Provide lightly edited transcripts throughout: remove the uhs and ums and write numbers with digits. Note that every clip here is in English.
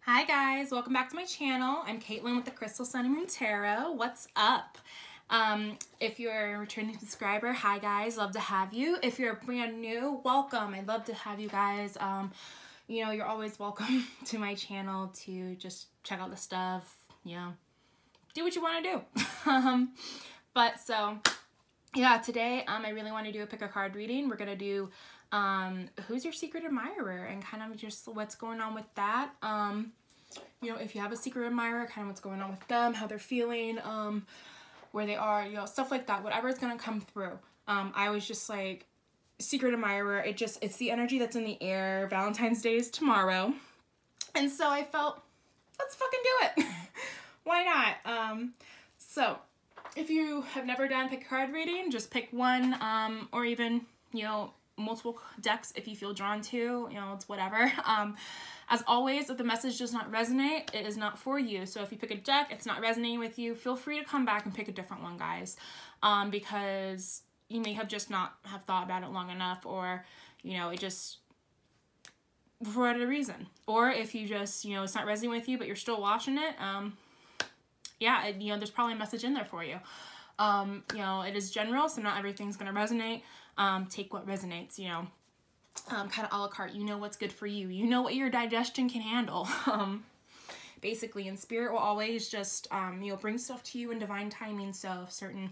Hi guys, welcome back to my channel. I'm Caitlin with the Crystal Sun and Moon Tarot. What's up? If you're a returning subscriber, hi guys, love to have you. If you're brand new, welcome. I'd love to have you guys. You know, you're always welcome to my channel to just check out the stuff, you know, do what you want to do. But so, yeah, today I really want to do a pick a card reading. We're going to do who's your secret admirer and kind of just what's going on with that. You know, if you have a secret admirer, kind of what's going on with them, how they're feeling, where they are, you know, stuff like that, whatever is going to come through. I was just like, secret admirer, it's the energy that's in the air. Valentine's Day is tomorrow. And so I felt, let's fucking do it. Why not? So if you have never done pick a card reading, just pick one, or even, you know, multiple decks if you feel drawn to, you know, it's whatever. As always, if the message does not resonate, it is not for you. So if you pick a deck, it's not resonating with you, feel free to come back and pick a different one, guys. Because you may have just not have thought about it long enough, or, you know, it just, for whatever reason. Or if you just, you know, it's not resonating with you, but you're still watching it, yeah, you know, there's probably a message in there for you. You know, it is general, so not everything's going to resonate. Take what resonates, you know, kind of a la carte. You know what's good for you. You know what your digestion can handle. Basically, and spirit will always just, you know, bring stuff to you in divine timing. So if certain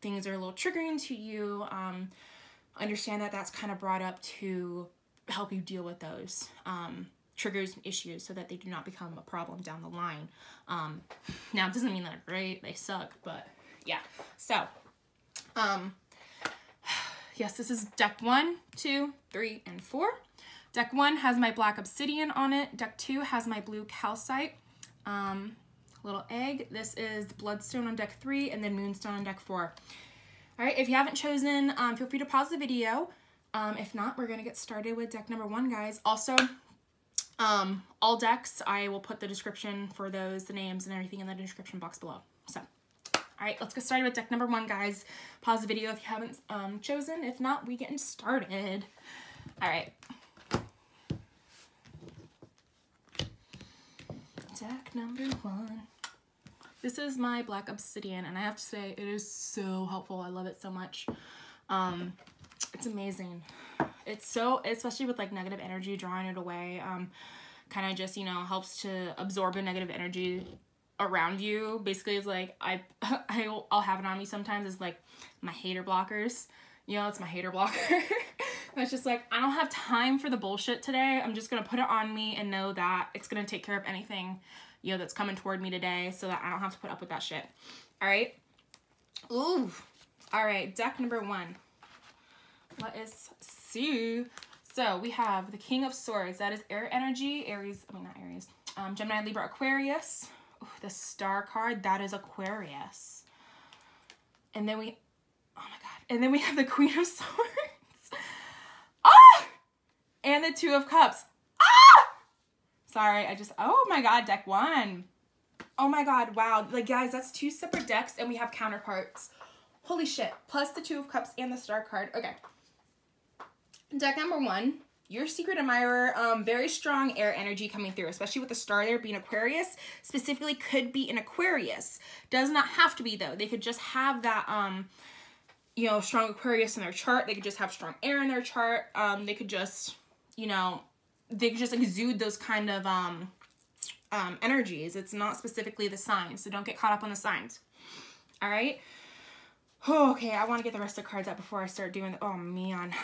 things are a little triggering to you, understand that that's kind of brought up to help you deal with those triggers and issues so that they do not become a problem down the line. Now, it doesn't mean they're great, they suck, but yeah. So, yes, this is deck 1, 2, 3, and 4. Deck 1 has my black obsidian on it. Deck 2 has my blue calcite, little egg. This is the bloodstone on deck 3, and then moonstone on deck 4. All right, if you haven't chosen, feel free to pause the video. If not, we're gonna get started with deck number 1, guys. Also, all decks, I will put the description for those, the names and everything in the description box below. So, all right, let's get started with deck number 1, guys. Pause the video if you haven't chosen. If not, we getting started. All right. Deck number 1. This is my black obsidian, and I have to say, it is so helpful. I love it so much. It's amazing. It's so, especially with like negative energy, drawing it away, kind of just, you know, helps to absorb the negative energy around you. Basically, it's like, I'll have it on me sometimes. It's like my hater blockers, you know, it's my hater blocker. It's just like, I don't have time for the bullshit today. I'm just going to put it on me and know that it's going to take care of anything, you know, that's coming toward me today, so that I don't have to put up with that shit. All right. Ooh. All right. Deck number 1. Let us see. So we have the King of Swords. That is air energy. Aries, I mean not Aries. Gemini, Libra, Aquarius. Ooh, the Star card. That is Aquarius. And then we, oh my God. And then we have the Queen of Swords. Ah! And the Two of Cups. Ah! Sorry, oh my God, deck 1. Oh my God, wow. Like, guys, that's 2 separate decks and we have counterparts. Holy shit. Plus the Two of Cups and the Star card. Okay. Deck number 1, your secret admirer, very strong air energy coming through, especially with the star there being Aquarius. Specifically could be an Aquarius. Does not have to be, though. They could just have that, you know, strong Aquarius in their chart. They could just have strong air in their chart. They could just, you know, they could just exude those kind of energies. It's not specifically the signs, so don't get caught up on the signs. All right? Oh, okay, I want to get the rest of the cards out before I start doing oh man.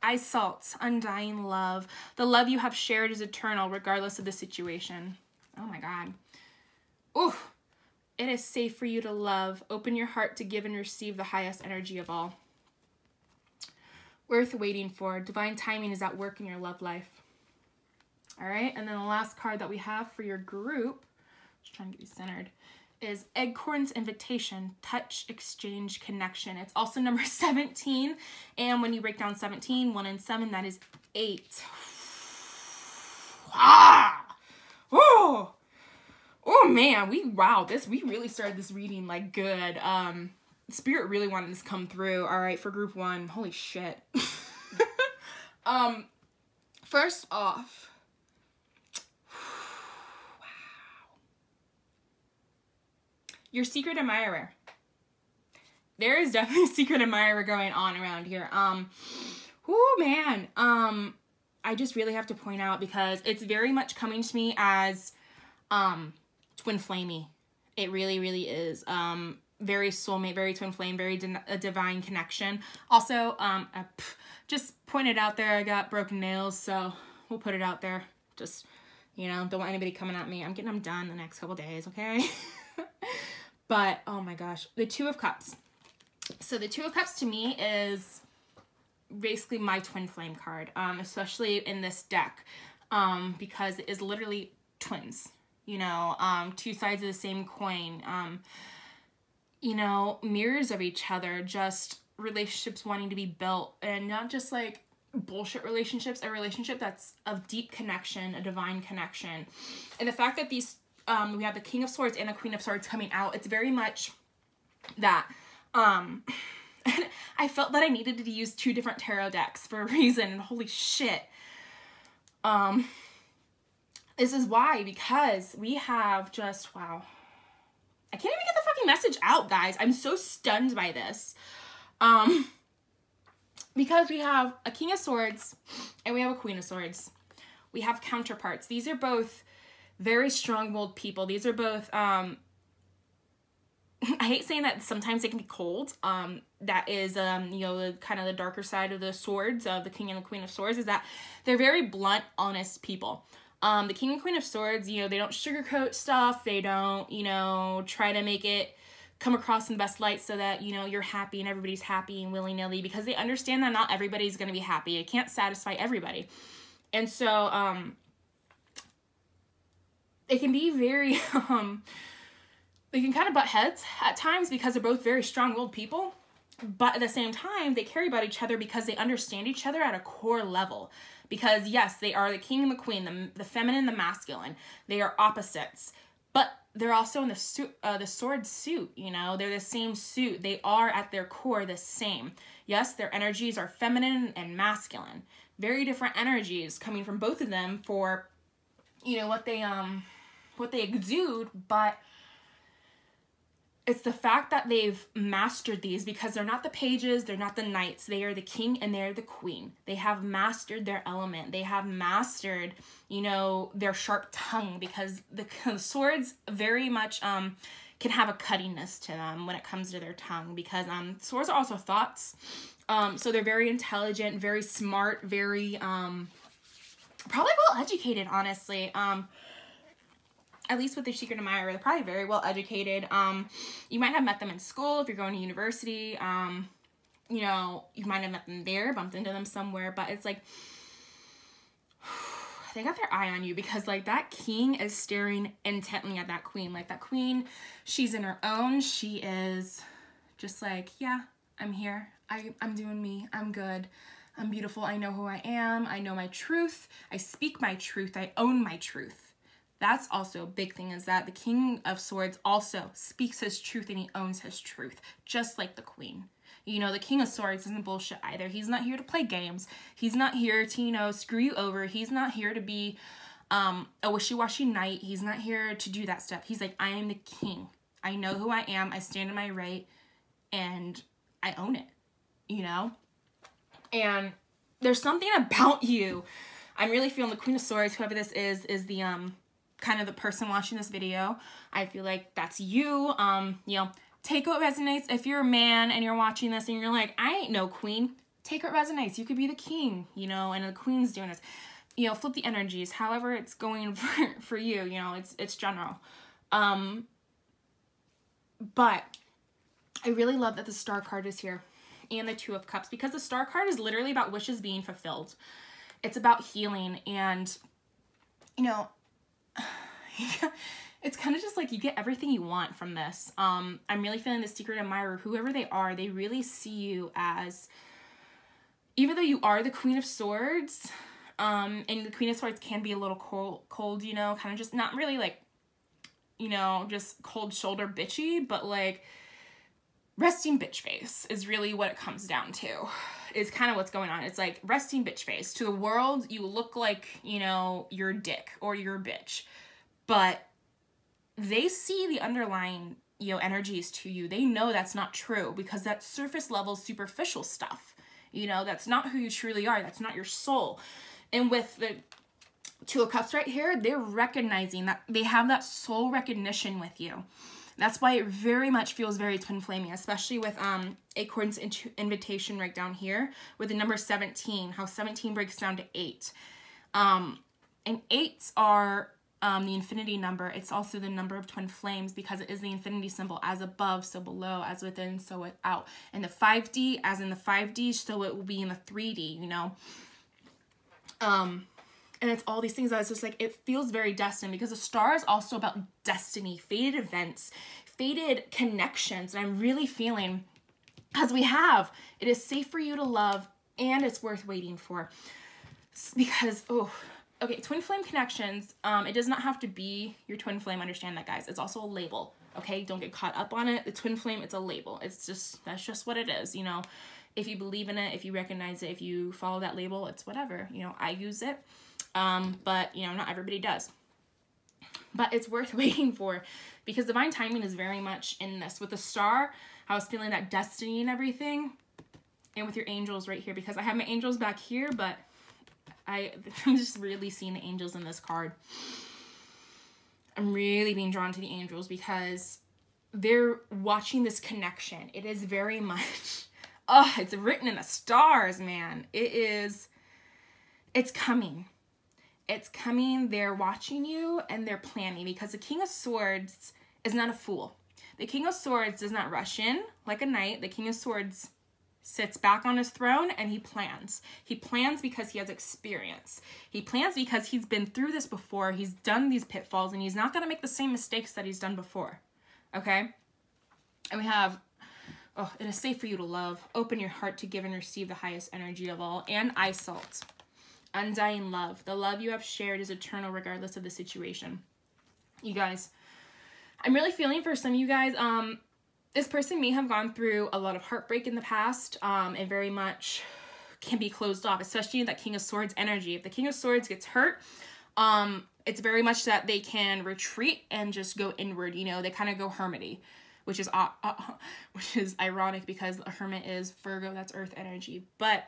Ice Salt, undying love. The love you have shared is eternal, regardless of the situation. Oh my God. Ooh. It is safe for you to love. Open your heart to give and receive the highest energy of all. Worth waiting for. Divine timing is at work in your love life. All right, and then the last card that we have for your group, just trying to get you centered, is Acorn's Invitation, Touch, Exchange, Connection. It's also number 17, and when you break down 17, 1 and 7, that is 8. Ah! Oh! Oh man, we really started this reading like good. Spirit really wanted this to come through. All right, for group 1, holy shit. First off, your secret admirer. There is definitely a secret admirer going on around here. Oh man. I just really have to point out, because it's very much coming to me as twin flamey. It really, really is. Very soulmate, very twin flame, very a divine connection. Also, just pointed out there, I got broken nails, so we'll put it out there. Just, you know, don't want anybody coming at me. I'm getting them done the next couple days, okay? But, oh my gosh, the Two of Cups. So the Two of Cups to me is basically my twin flame card, especially in this deck, because it is literally twins, you know, two sides of the same coin, you know, mirrors of each other, just relationships wanting to be built, and not just like bullshit relationships, a relationship that's of deep connection, a divine connection. And the fact that these, we have the King of Swords and the Queen of Swords coming out, it's very much that, I felt that I needed to use two different tarot decks for a reason, and holy shit. This is why, because we have just, wow. I can't even get the fucking message out, guys. I'm so stunned by this. Because we have a King of Swords and we have a Queen of Swords. We have counterparts. These are both very strong-willed people. These are both, I hate saying that sometimes they can be cold. That is, you know, the kind of the darker side of the swords, of the King and the Queen of Swords, is that they're very blunt, honest people. The King and Queen of Swords, you know, they don't sugarcoat stuff. They don't, you know, try to make it come across in the best light so that, you know, you're happy and everybody's happy and willy-nilly, because they understand that not everybody's going to be happy. It can't satisfy everybody. And so, it can be very, they can kind of butt heads at times, because they're both very strong-willed people, but at the same time, they care about each other because they understand each other at a core level. Because yes, they are the king and the queen, the feminine, the masculine. They are opposites, but they're also in the suit, the sword suit, you know, they're the same suit. They are at their core the same. Yes, their energies are feminine and masculine. Very different energies coming from both of them for, you know, what they exude, but it's the fact that they've mastered these, because they're not the pages, they're not the knights, they are the king and they're the queen. They have mastered their element. They have mastered, you know, their sharp tongue, because the swords very much can have a cuttingness to them when it comes to their tongue, because swords are also thoughts. So they're very intelligent, very smart, very probably well educated, honestly. At least with their secret admirer, they're probably very well educated. You might have met them in school if you're going to university. You know, you might have met them there, bumped into them somewhere, but it's like, they got their eye on you, because like that king is staring intently at that queen. Like that queen, she's in her own. She is just like, yeah, I'm here. I'm doing me. I'm good. I'm beautiful. I know who I am. I know my truth. I speak my truth. I own my truth. That's also a big thing, is that the King of Swords also speaks his truth and he owns his truth, just like the Queen. You know, the King of Swords isn't bullshit either. He's not here to play games. He's not here to, you know, screw you over. He's not here to be a wishy-washy knight. He's not here to do that stuff. He's like, I am the king. I know who I am. I stand in my right and I own it, you know? And there's something about you. I'm really feeling the Queen of Swords, whoever this is the, kind of the person watching this video. I feel like that's you. You know, take what resonates. If you're a man and you're watching this and you're like, I ain't no queen, take what resonates. You could be the king, you know, and the queen's doing this. You know, flip the energies, however it's going for you, you know, it's general. But I really love that the Star card is here and the Two of Cups, because the Star card is literally about wishes being fulfilled. It's about healing, and, you know, it's kind of just like you get everything you want from this. I'm really feeling the secret admirer, whoever they are, they really see you as, even though you are the Queen of Swords, and the Queen of Swords can be a little cold, you know, kind of just not really like, you know, just cold shoulder bitchy, but like resting bitch face is really what it comes down to, is kind of what's going on. It's like resting bitch face. To the world, you look like, you know, you're a dick or you're a bitch, but they see the underlying you know, energies to you. They know that's not true because that's surface level, superficial stuff. You know, that's not who you truly are. That's not your soul. And with the Two of Cups right here, they're recognizing that they have that soul recognition with you. That's why it very much feels very twin flamey, especially with Acorn's invitation right down here with the number 17, how 17 breaks down to 8. And 8s are the infinity number. It's also the number of twin flames because it is the infinity symbol, as above, so below, as within, so without. And the 5D, as in the 5D, so it will be in the 3D, you know? And it's all these things that it's just like, it feels very destined because the star is also about destiny, fated events, fated connections. And I'm really feeling, because it is safe for you to love and it's worth waiting for. Because, okay, twin flame connections, it does not have to be your twin flame. Understand that, guys. It's also a label, okay? Don't get caught up on it. The twin flame, it's a label. It's just, that's just what it is, you know? If you believe in it, if you recognize it, if you follow that label, it's whatever. You know, I use it. But, you know, not everybody does. But it's worth waiting for because divine timing is very much in this. With the star, I was feeling that destiny and everything. And with your angels right here, because I have my angels back here, but I'm just really seeing the angels in this card. I'm really being drawn to the angels because they're watching this connection. It is very much, it's written in the stars, man. It's coming. It's coming. They're watching you and they're planning because the King of Swords is not a fool. The King of Swords does not rush in like a knight. The King of Swords sits back on his throne and he plans. He plans because he has experience. He plans because he's been through this before. He's done these pitfalls and he's not going to make the same mistakes that he's done before. Okay? And we have, it is safe for you to love. Open your heart to give and receive the highest energy of all. And eye salt. Undying love. The love you have shared is eternal regardless of the situation. You guys, I'm really feeling for some of you guys, this person may have gone through a lot of heartbreak in the past, and very much can be closed off, especially that King of Swords energy. If the King of Swords gets hurt, it's very much that they can retreat and just go inward, you know, they kind of go hermity, which is ironic because a hermit is Virgo, that's earth energy, but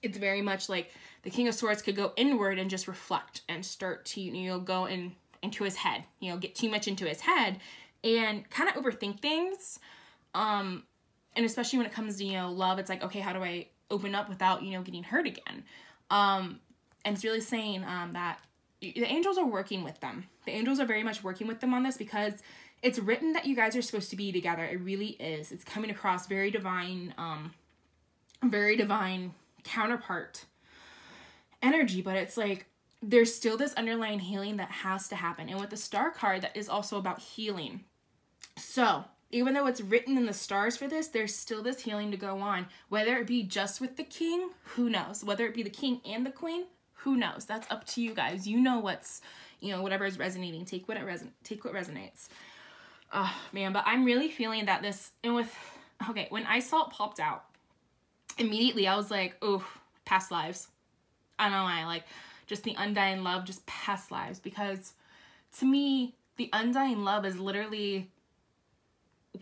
it's very much like the King of Swords could go inward and just reflect and start to, you know, go into his head, you know, get too much into his head and kind of overthink things. And especially when it comes to, you know, love, it's like, okay, how do I open up without, you know, getting hurt again? And it's really saying that the angels are working with them. The angels are very much working with them on this because it's written that you guys are supposed to be together. It really is. It's coming across very divine counterpart energy, but it's like there's still this underlying healing that has to happen. And with the star card, that is also about healing. So even though it's written in the stars for this, there's still this healing to go on, whether it be just with the king, who knows? Whether it be the king and the queen, who knows? That's up to you guys. You know what's, you know, whatever is resonating, take what resonates. Oh man, but I'm really feeling that this, and with, okay, when Eye Salt popped out, immediately I was like, oh, past lives. I don't know why, like, just the undying love, just past lives. Because to me, the undying love is literally,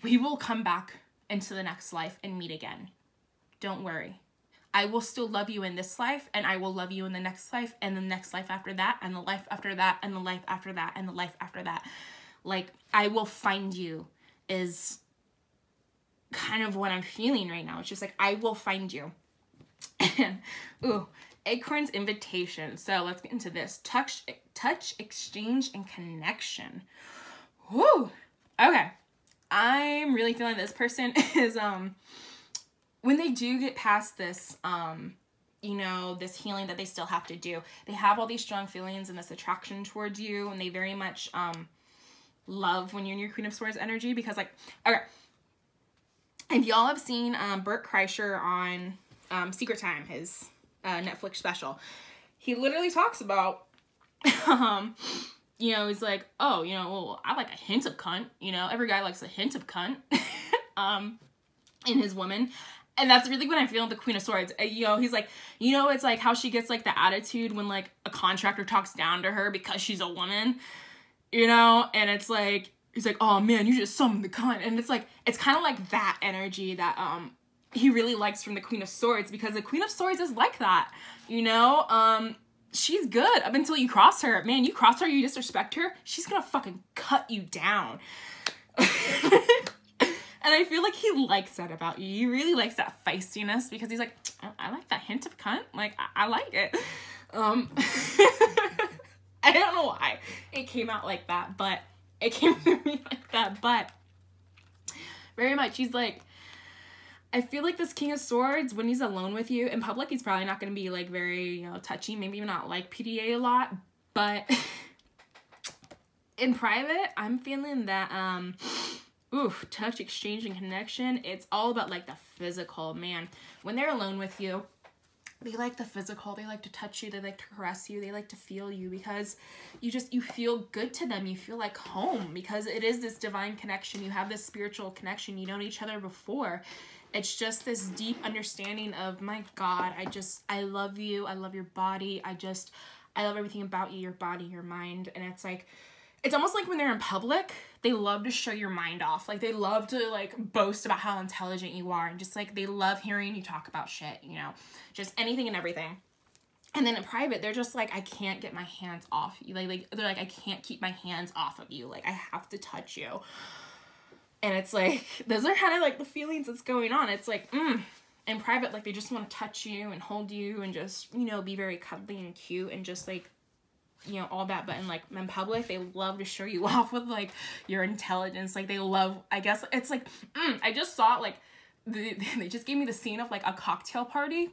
we will come back into the next life and meet again. Don't worry. I will still love you in this life, and I will love you in the next life, and the next life after that, and the life after that, and the life after that, and the life after that. Like, I will find you is kind of what I'm feeling right now. It's just like, I will find you. And, ooh, Acorn's invitation. So let's get into this. Touch, exchange, and connection. Woo! Okay. I'm really feeling this person is, when they do get past this, you know, this healing that they still have to do, they have all these strong feelings and this attraction towards you, and they very much, love when you're in your Queen of Swords energy, because, like, okay, if y'all have seen Bert Kreischer on Secret Time, his Netflix special, he literally talks about, you know, he's like, oh, you know, well, I like a hint of cunt, you know, every guy likes a hint of cunt in his woman. And that's really what I'm feeling with the Queen of Swords. You know, he's like, you know, it's like how she gets like the attitude when like a contractor talks down to her because she's a woman. You know, and it's like, he's like, oh man, you just summoned the cunt. And it's like, it's kind of like that energy that he really likes from the Queen of Swords, because the Queen of Swords is like that, you know? She's good up until you cross her. Man, you cross her, you disrespect her, she's gonna fucking cut you down. And I feel like he likes that about you. He really likes that feistiness, because he's like, I like that hint of cunt. Like, I like it. I don't know why it came out like that, but it came to me like that. But very much, he's like, I feel like this King of Swords, when he's alone with you in public, he's probably not going to be like very, you know, touchy, maybe even not like PDA a lot, but in private, I'm feeling that, touch, exchange, and connection. It's all about like the physical, man. When they're alone with you, they like the physical. They like to touch you. They like to caress you. They like to feel you, because you feel good to them. You feel like home, because it is this divine connection. You have this spiritual connection. You known each other before. It's just this deep understanding of, my God, I love you. I love your body. I love everything about you, your body, your mind. And it's like, it's almost like when they're in public, they love to show your mind off. Like, they love to, like, boast about how intelligent you are. And just, like, they love hearing you talk about shit, you know? Just anything and everything. And then in private, they're just like, I can't get my hands off you. Like they're like, I can't keep my hands off of you. Like, I have to touch you. And it's like, those are kind of, like, the feelings that's going on. It's like, in private, like, they just want to touch you and hold you and just, you know, be very cuddly and cute and just, like, you know, all that. But in, like, in public, they love to show you off with, like, your intelligence. Like, they love, I guess, it's like, I just saw, like, they just gave me the scene of, like, a cocktail party,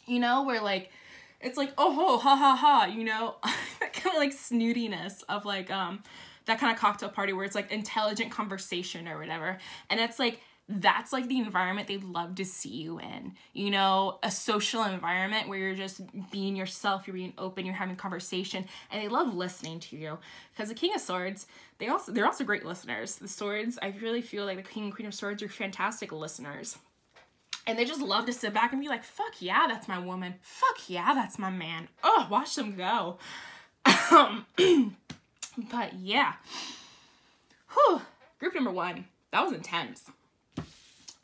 you know, where, like, it's like, oh, ho, ha, ha, ha, you know, that kind of, like, snootiness of, like, that kind of cocktail party where it's, like, intelligent conversation or whatever. And it's, like, that's, like, the environment they love to see you in, you know, a social environment where you're just being yourself, you're being open, you're having conversation, and they love listening to you. Because the King of Swords, they're also great listeners. The Swords, I really feel like the King and Queen of Swords are fantastic listeners. And they just love to sit back and be like, fuck yeah, that's my woman. Fuck yeah, that's my man. Oh, watch them go. But yeah. Whew. Group number 1. That was intense.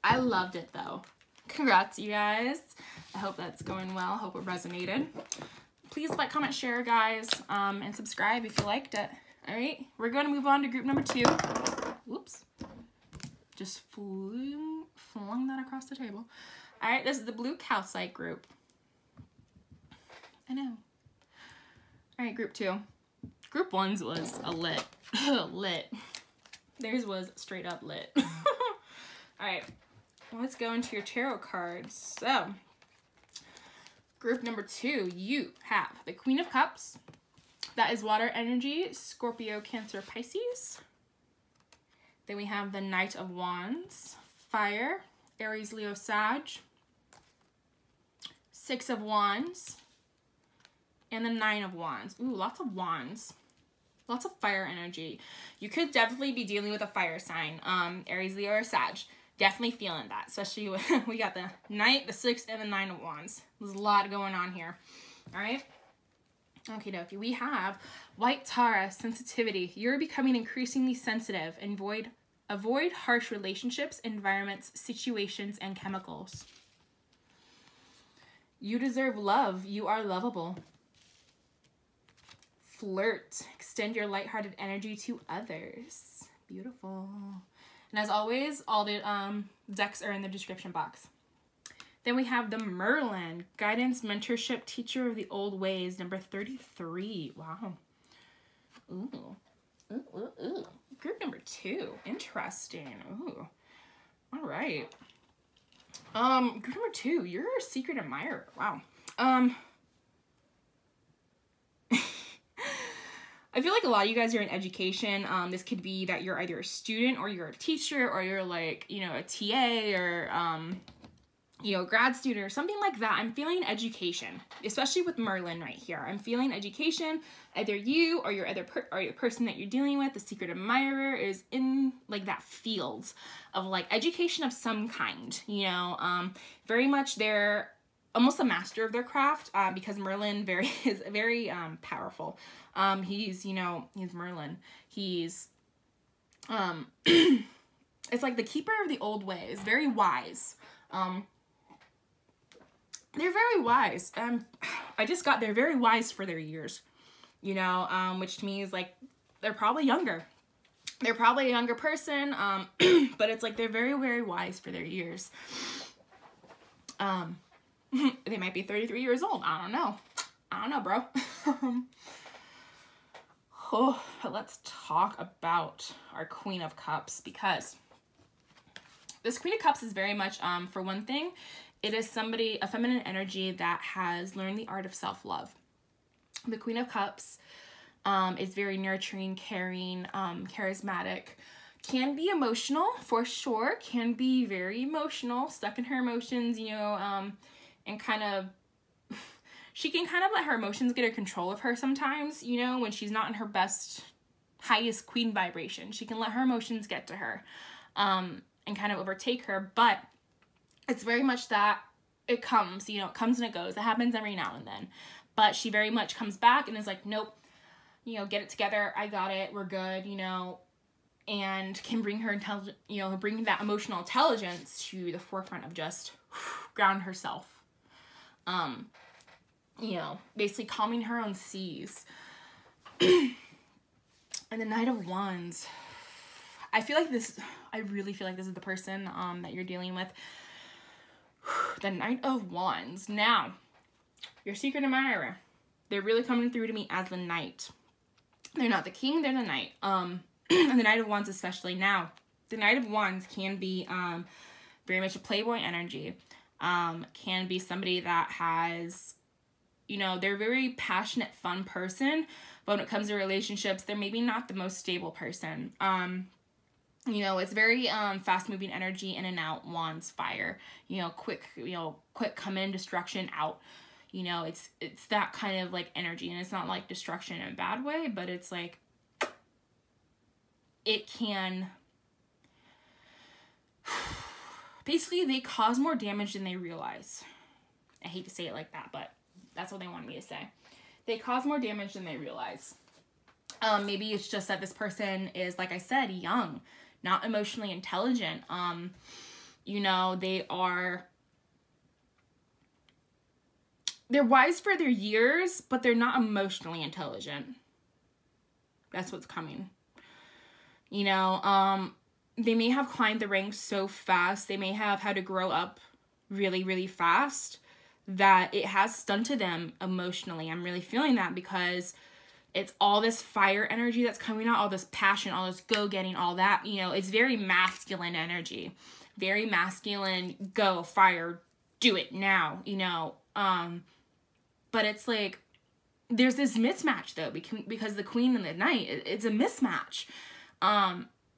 I loved it though. Congrats, you guys. I hope that's going well. I hope it resonated. Please like, comment, share, guys, and subscribe if you liked it. All right, we're going to move on to group number 2. Whoops. Just flung that across the table. All right, this is the blue calcite group. I know. All right, group 2. Group 1's was a lit. Lit. Theirs was straight up lit. All right, let's go into your tarot cards. So, group number 2, you have the Queen of Cups. That is water energy, Scorpio, Cancer, Pisces. Then we have the Knight of Wands, fire, Aries, Leo, Sag. 6 of Wands. And the 9 of Wands. Ooh, lots of wands. Lots of fire energy. You could definitely be dealing with a fire sign, Aries, Leo, or Sag. Definitely feeling that, especially when we got the Knight, the 6, and the 9 of Wands. There's a lot going on here. All right. Okie dokie. We have White Tara, sensitivity. You're becoming increasingly sensitive and avoid harsh relationships, environments, situations, and chemicals. You deserve love. You are lovable. Flirt. Extend your lighthearted energy to others. Beautiful. And as always, all the decks are in the description box. Then we have the Merlin, guidance, mentorship, teacher of the old ways, number 33. Wow. Ooh. Ooh, ooh, ooh. Group number 2. Interesting. Ooh. All right. Group number 2, you're a secret admirer. Wow. I feel like a lot of you guys are in education. This could be that you're either a student or you're a teacher or you're like, you know, a TA or, you know, grad student or something like that. I'm feeling education, especially with Merlin right here. I'm feeling education. Either you or your your person that you're dealing with, the secret admirer, is in like that field of like education of some kind, you know, very much they're almost a master of their craft, because Merlin is very powerful. He's, you know, he's Merlin. He's It's like the keeper of the old ways, very wise. They're very wise. They're very wise for their years, you know, which means like they're probably younger. They're probably a younger person, but it's like they're very, very wise for their years. They might be 33 years old. I don't know, bro. Oh, let's talk about our Queen of Cups, because this Queen of Cups is very much, for one thing, it is a feminine energy that has learned the art of self-love. The Queen of Cups is very nurturing, caring, charismatic, can be emotional for sure, can be very emotional, stuck in her emotions, you know, and kind of, she can kind of let her emotions get a control of her sometimes, you know, when she's not in her best, highest queen vibration. She can let her emotions get to her, and kind of overtake her, but it's very much that it comes, you know, it comes and it goes. It happens every now and then, but she very much comes back and is like, nope, you know, get it together. I got it. We're good, you know, and can bring her intelligence, you know, bring that emotional intelligence to the forefront of just ground herself. You know, basically calming her own seas. And the Knight of Wands. I really feel like this is the person that you're dealing with. The Knight of Wands. Now, your secret admirer. They're really coming through to me as the Knight. They're not the king, they're the Knight. And the Knight of Wands especially. Now, the Knight of Wands can be very much a playboy energy. Can be somebody that has, you know, they're a very passionate, fun person, but when it comes to relationships, they're maybe not the most stable person. You know, it's very fast-moving energy, in and out, wands, fire, you know, quick come in, destruction, out. You know, it's that kind of, like, energy, and it's not, like, destruction in a bad way, but it's, like, it can, basically, they cause more damage than they realize. I hate to say it like that, but that's what they want me to say. They cause more damage than they realize. Maybe it's just that this person is, like I said, young, not emotionally intelligent. You know, they're wise for their years, but they're not emotionally intelligent. That's what's coming. You know, they may have climbed the ranks so fast, they may have had to grow up really, really fast, that it has stunted them emotionally. I'm really feeling that because it's all this fire energy that's coming out, all this passion, all this go-getting, all that, you know, it's very masculine energy. Very masculine, go, fire, do it now, you know. But it's like, there's this mismatch, though, because the Queen and the Knight, it's a mismatch.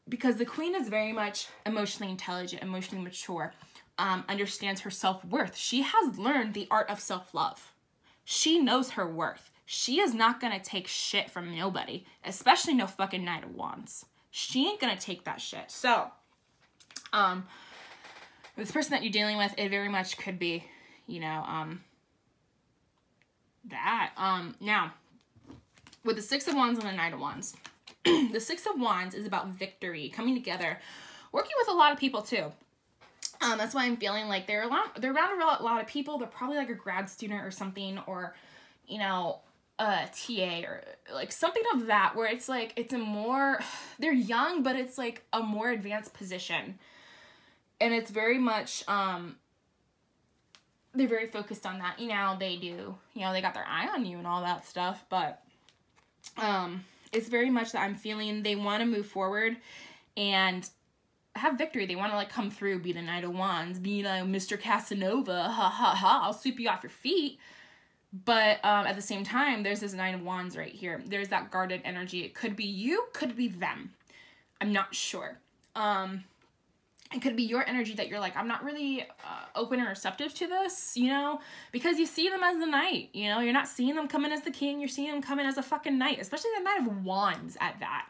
Because the Queen is very much emotionally intelligent, emotionally mature, understands her self-worth. She has learned the art of self-love. She knows her worth. She is not going to take shit from nobody, especially no fucking Knight of Wands. She ain't going to take that shit. So, this person that you're dealing with, it very much could be, you know, that. Now, with the Six of Wands and the Knight of Wands, the Six of Wands is about victory, coming together, working with a lot of people too. That's why I'm feeling like they're around a lot of people. They're probably like a grad student or something, or, you know, a TA or like something of that, where it's like, it's a more, they're young, but it's like a more advanced position. And it's very much, they're very focused on that. You know, they do, you know, they got their eye on you and all that stuff, but, it's very much that I'm feeling they want to move forward and have victory. They want to, like, come through, be the Knight of Wands, be like Mr. Casanova, ha ha ha, I'll sweep you off your feet. But at the same time, there's this Knight of Wands right here. There's that guarded energy. It could be you, could be them. I'm not sure. It could be your energy that you're like, I'm not really open and receptive to this, you know, because you see them as the Knight, you know, you're not seeing them come in as the King, you're seeing them come in as a fucking Knight, especially the Knight of Wands at that,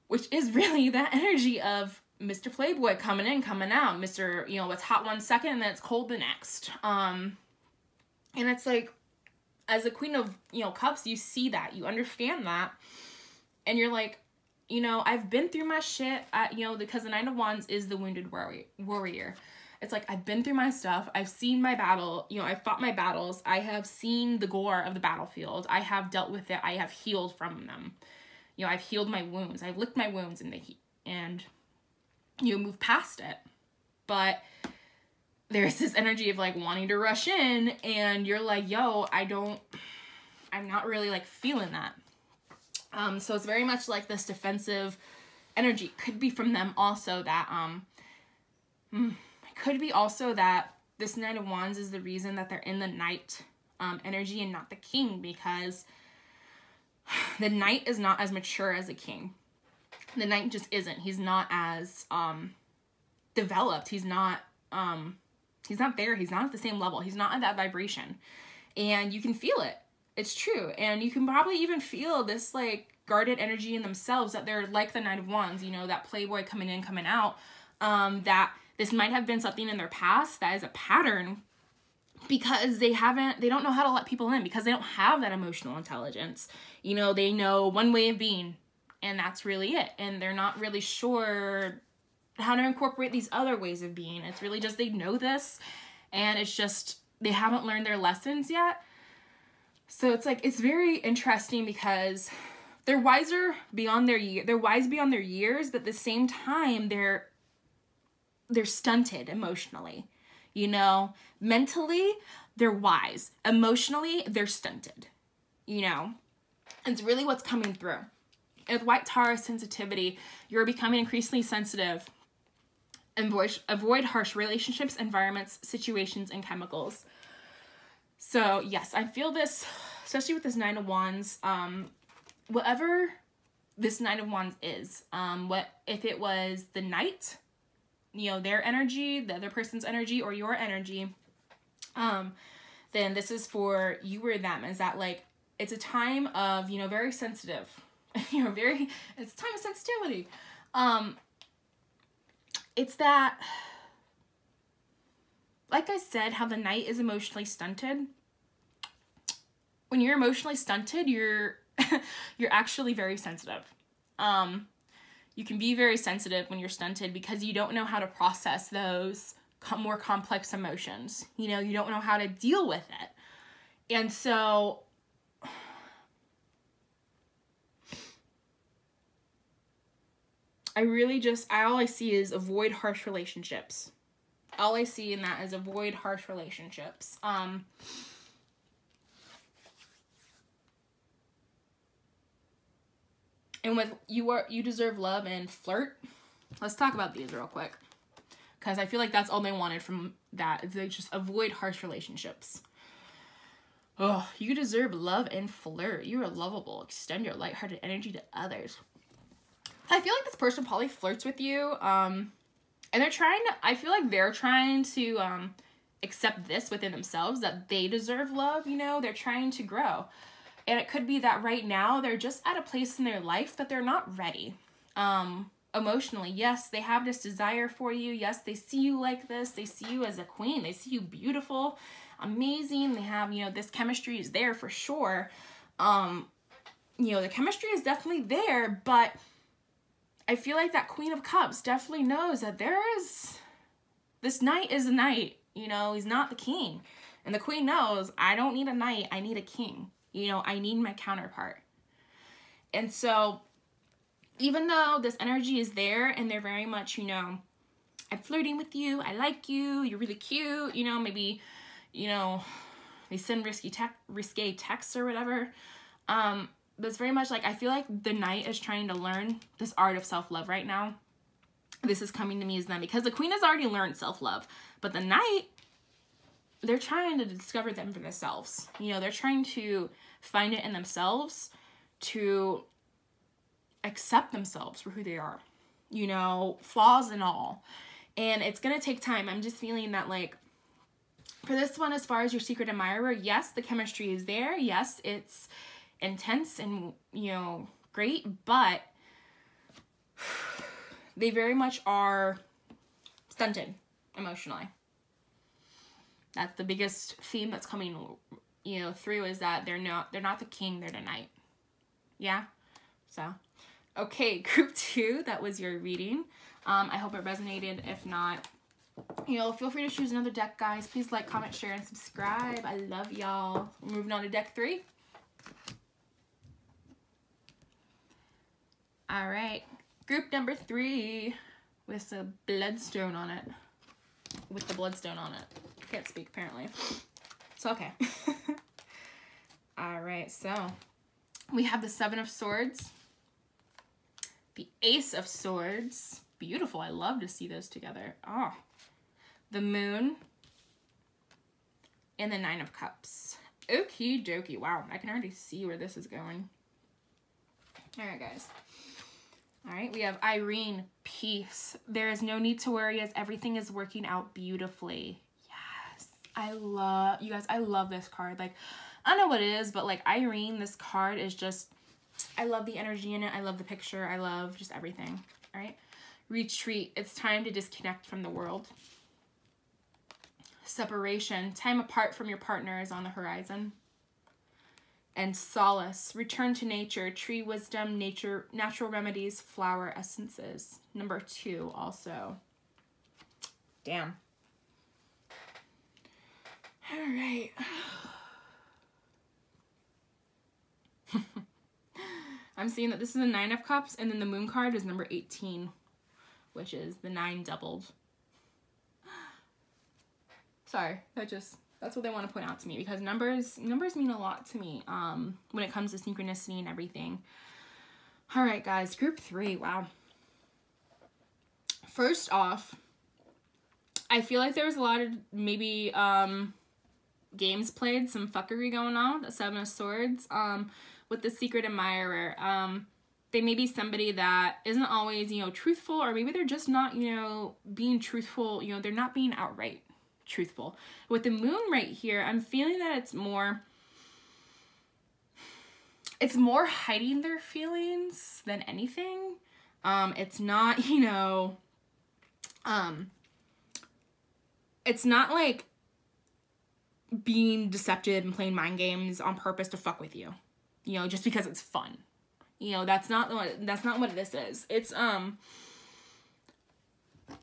which is really that energy of Mr. Playboy coming in, coming out, Mr., you know, it's hot one second and then it's cold the next. And it's like, as a Queen of, you know, Cups, you see that, you understand that, and you're like, you know, I've been through my shit, you know, because the Nine of Wands is the wounded warrior. It's like, I've been through my stuff. I've seen my battle. You know, I've fought my battles. I have seen the gore of the battlefield. I have dealt with it. I have healed from them. You know, I've healed my wounds. I've licked my wounds and you move past it. But there's this energy of like wanting to rush in, and you're like, yo, I'm not really like feeling that. So it's very much like this defensive energy. Could be from them also that, could be also that this Nine of Wands is the reason that they're in the Knight energy and not the King, because the Knight is not as mature as the King. The Knight just isn't. He's not as developed. He's not there. He's not at the same level. He's not at that vibration. And you can feel it. It's true. And you can probably even feel this like guarded energy in themselves, that they're like the Nine of Wands, you know, that playboy coming in, coming out, that this might have been something in their past that is a pattern, because they don't know how to let people in, because they don't have that emotional intelligence. You know, they know one way of being, and that's really it. And they're not really sure how to incorporate these other ways of being. It's really just, they know this, and it's just, they haven't learned their lessons yet. So it's like, it's very interesting because they're wiser beyond they're wise beyond their years, but at the same time, they're stunted emotionally. You know, mentally, they're wise. Emotionally, they're stunted. You know, it's really what's coming through. With White Taurus sensitivity, you're becoming increasingly sensitive. Avoid harsh relationships, environments, situations, and chemicals. So yes, I feel this, especially with this Nine of Wands, whatever this Nine of Wands is, what if it was the Knight, you know, their energy, the other person's energy, or your energy, then this is for you or them. Is that like, it's a time of, you know, very sensitive, you know, it's a time of sensitivity. It's that, like I said, how the Knight is emotionally stunted. When you're emotionally stunted, you're actually very sensitive. You can be very sensitive when you're stunted because you don't know how to process those more complex emotions. You know, you don't know how to deal with it. And so all I see is avoid harsh relationships. All I see in that is avoid harsh relationships. And with you deserve love and flirt. Let's talk about these real quick, because I feel like that's all they wanted from that. Is they just avoid harsh relationships. Oh, you deserve love and flirt. You are lovable. Extend your lighthearted energy to others. I feel like this person probably flirts with you. And I feel like they're trying to accept this within themselves, that they deserve love, you know, they're trying to grow. And it could be that right now they're just at a place in their life that they're not ready. Emotionally, yes, they have this desire for you. Yes, they see you like this. They see you as a queen. They see you beautiful, amazing. They have, you know, this chemistry is there for sure. You know, the chemistry is definitely there, but I feel like that Queen of Cups definitely knows that this Knight is a Knight, you know, he's not the King. And the Queen knows, I don't need a Knight, I need a King. You know, I need my counterpart. And so, even though this energy is there and they're very much, you know, I'm flirting with you, I like you, you're really cute, you know, maybe, you know, they send risque texts or whatever. But it's very much like, I feel like the Knight is trying to learn this art of self-love right now. This is coming to me as them, because the Queen has already learned self-love. But the Knight, they're trying to discover them for themselves. You know, they're trying to find it in themselves, to accept themselves for who they are. You know, flaws and all. And it's going to take time. I'm just feeling that, like, for this one, as far as your secret admirer, yes, the chemistry is there. Yes, it's intense and, you know, great, but they very much are stunted emotionally. That's the biggest theme that's coming, you know, through, is that they're not the King, they're the Knight. Yeah. So Okay, group 2, that was your reading. I hope it resonated. If not, you know, feel free to choose another deck, guys. Please like, comment, share, and subscribe. I love y'all. We're moving on to deck 3. All right, group number 3 with the bloodstone on it. With the bloodstone on it. Can't speak, apparently. So, okay. All right, so we have the 7 of Swords, the Ace of Swords. Beautiful. I love to see those together. Oh, the Moon, and the 9 of Cups. Okie dokie. Wow, I can already see where this is going. All right, guys. All right, we have Irene, peace. There is no need to worry as everything is working out beautifully. Yes, I love, you guys, I love this card. Like, I don't know what it is, but like Irene, this card is just, I love the energy in it. I love the picture. I love just everything. All right, retreat. It's time to disconnect from the world. Separation. Time apart from your partner is on the horizon. And solace. Return to nature. Tree wisdom, nature, natural remedies, flower essences. Number 2 also. Damn. All right. I'm seeing that this is a 9 of Cups, and then the Moon card is number 18, which is the 9 doubled. Sorry, that's what they want to point out to me, because numbers mean a lot to me when it comes to synchronicity and everything. All right, guys, group 3. Wow. First off, I feel like there was a lot of maybe games played, some fuckery going on, the 7 of Swords, with the secret admirer. They may be somebody that isn't always, you know, truthful, or maybe they're just not, you know, being truthful, you know, they're not being outright truthful. With the Moon right here, I'm feeling that it's more hiding their feelings than anything. It's not, you know, it's not like being deceptive and playing mind games on purpose to fuck with you, you know, just because it's fun. You know, that's not what this is. It's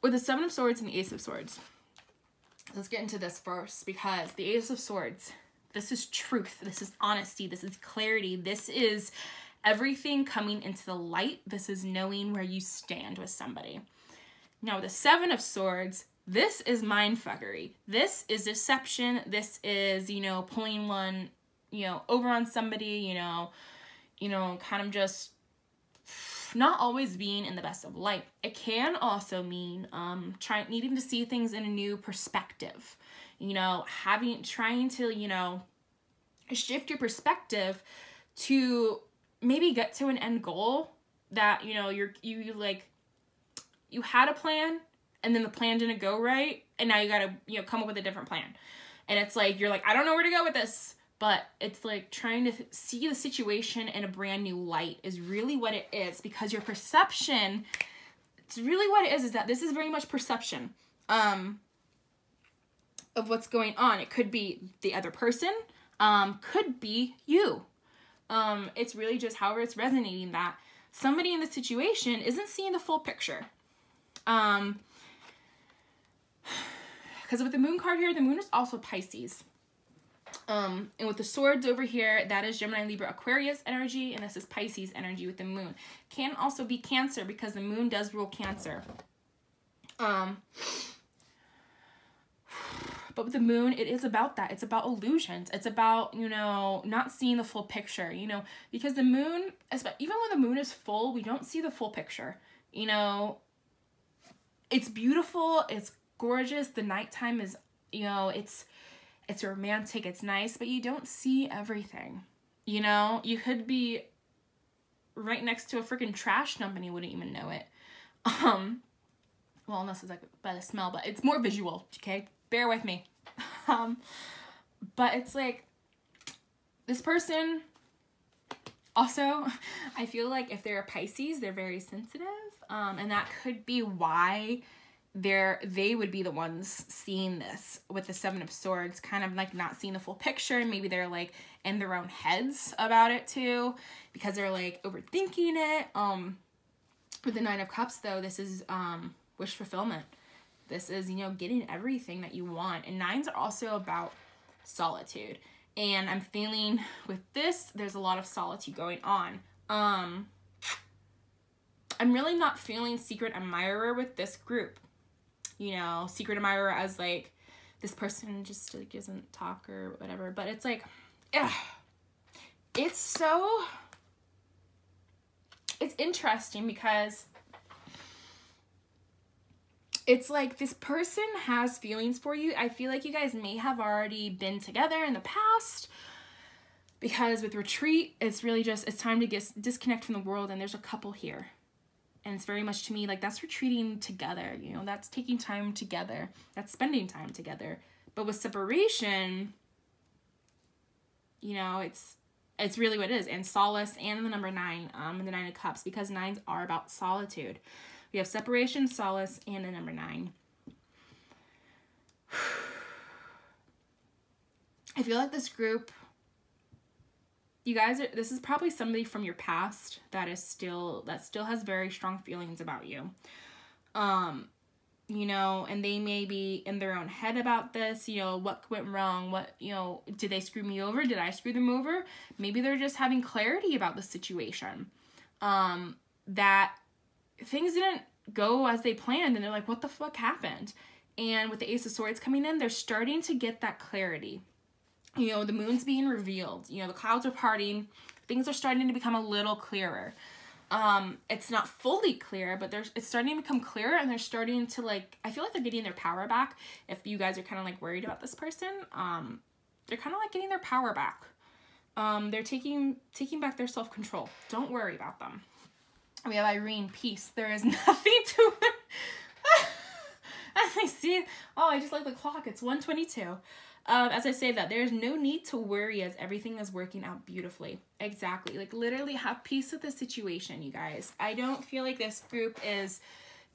with the 7 of Swords and the Ace of Swords. Let's get into this first, because the Ace of Swords, this is truth, this is honesty, this is clarity, this is everything coming into the light, this is knowing where you stand with somebody. Now, the 7 of Swords, this is mindfuckery, this is deception, this is, you know, pulling one, you know, over on somebody, you know, kind of just not always being in the best of light. It can also mean needing to see things in a new perspective. You know, trying to, you know, shift your perspective to maybe get to an end goal that, you know, you had a plan and then the plan didn't go right, and now you gotta, you know, come up with a different plan. And it's like, you're like, I don't know where to go with this. But it's like trying to see the situation in a brand new light is really what it is, because your perception, it's really what it is that this is very much perception of what's going on. It could be the other person, could be you. It's really just however it's resonating, that somebody in the situation isn't seeing the full picture. Because with the Moon card here, the Moon is also Pisces. And with the Swords over here, that is Gemini, Libra, Aquarius energy, and this is Pisces energy with the Moon. Can also be Cancer, because the Moon does rule Cancer. But with the Moon, it is about that. It's about illusions. It's about, you know, not seeing the full picture, you know, because the Moon, even when the Moon is full, we don't see the full picture. You know, it's beautiful, it's gorgeous, the nighttime is, you know, it's romantic, it's nice, but you don't see everything. You know, you could be right next to a freaking trash dump and you wouldn't even know it. Well, unless it's like by the smell, but it's more visual, okay? Bear with me. But it's like, this person, also, I feel like if they're a Pisces, they're very sensitive, and that could be why they would be the ones seeing this with the Seven of Swords, kind of like not seeing the full picture, and maybe they're like in their own heads about it too, because they're like overthinking it. With the Nine of Cups though, this is wish fulfillment. This is, you know, getting everything that you want. And nines are also about solitude. And I'm feeling with this, there's a lot of solitude going on. I'm really not feeling secret admirer with this group. You know, secret admirer as like, this person just like doesn't talk or whatever. But it's like, ugh. It's interesting because it's like this person has feelings for you. I feel like you guys may have already been together in the past, because with retreat, it's really just, it's time to disconnect from the world, and there's a couple here. And it's very much to me like that's retreating together, you know, that's taking time together, that's spending time together. But with separation, you know, it's really what it is. And solace, and the number 9, and the 9 of Cups, because 9s are about solitude. We have separation, solace, and the number 9. I feel like this group, you guys are, this is probably somebody from your past that still has very strong feelings about you. You know, and they may be in their own head about this, you know, what went wrong, what, you know, did they screw me over? Did I screw them over? Maybe they're just having clarity about the situation. That things didn't go as they planned, and they're like, what the fuck happened? And with the Ace of Swords coming in, they're starting to get that clarity. You know, the moon's being revealed, you know, the clouds are parting, things are starting to become a little clearer. It's not fully clear, but it's starting to become clearer, and they're starting to like, I feel like they're getting their power back. If you guys are kind of like worried about this person, they're kind of like getting their power back. They're taking back their self-control. Don't worry about them. We have Irene, peace. There is nothing to as I see, oh, I just like the clock. It's 1:22. As I say that, there's no need to worry as everything is working out beautifully. Exactly. Like literally have peace with the situation, you guys. I don't feel like this group is,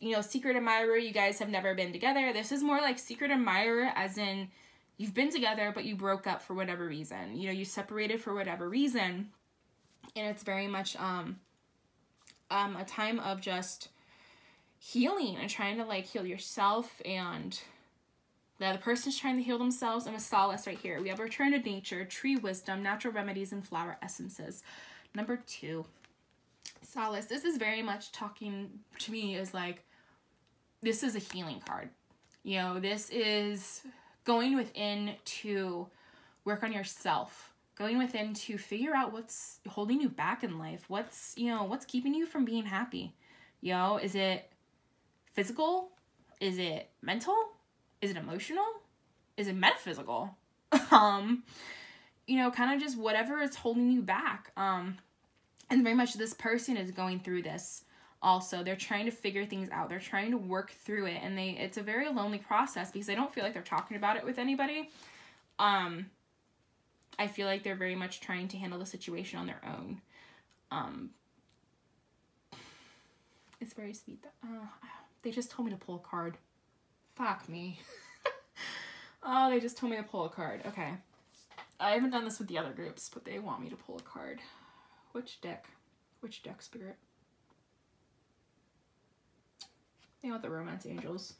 you know, secret admirer. You guys have never been together. This is more like secret admirer as in you've been together, but you broke up for whatever reason. You know, you separated for whatever reason. And it's very much, a time of just healing and trying to like heal yourself, and the other person's trying to heal themselves. And with solace right here, we have return to nature, tree wisdom, natural remedies, and flower essences. Number 2, solace. This is very much talking to me as like, this is a healing card. You know, this is going within to work on yourself. Going within to figure out what's holding you back in life. What's, you know, what's keeping you from being happy? You know, is it physical? Is it mental? Is it emotional? Is it metaphysical? You know, kind of just whatever is holding you back. And very much this person is going through this also. They're trying to figure things out. They're trying to work through it. And it's a very lonely process because they don't feel like they're talking about it with anybody. I feel like they're very much trying to handle the situation on their own. It's very sweet. They just told me to pull a card. Fuck me. Oh, they just told me to pull a card. Okay. I haven't done this with the other groups, but they want me to pull a card. Which deck? Which deck, Spirit? They want the Romance Angels.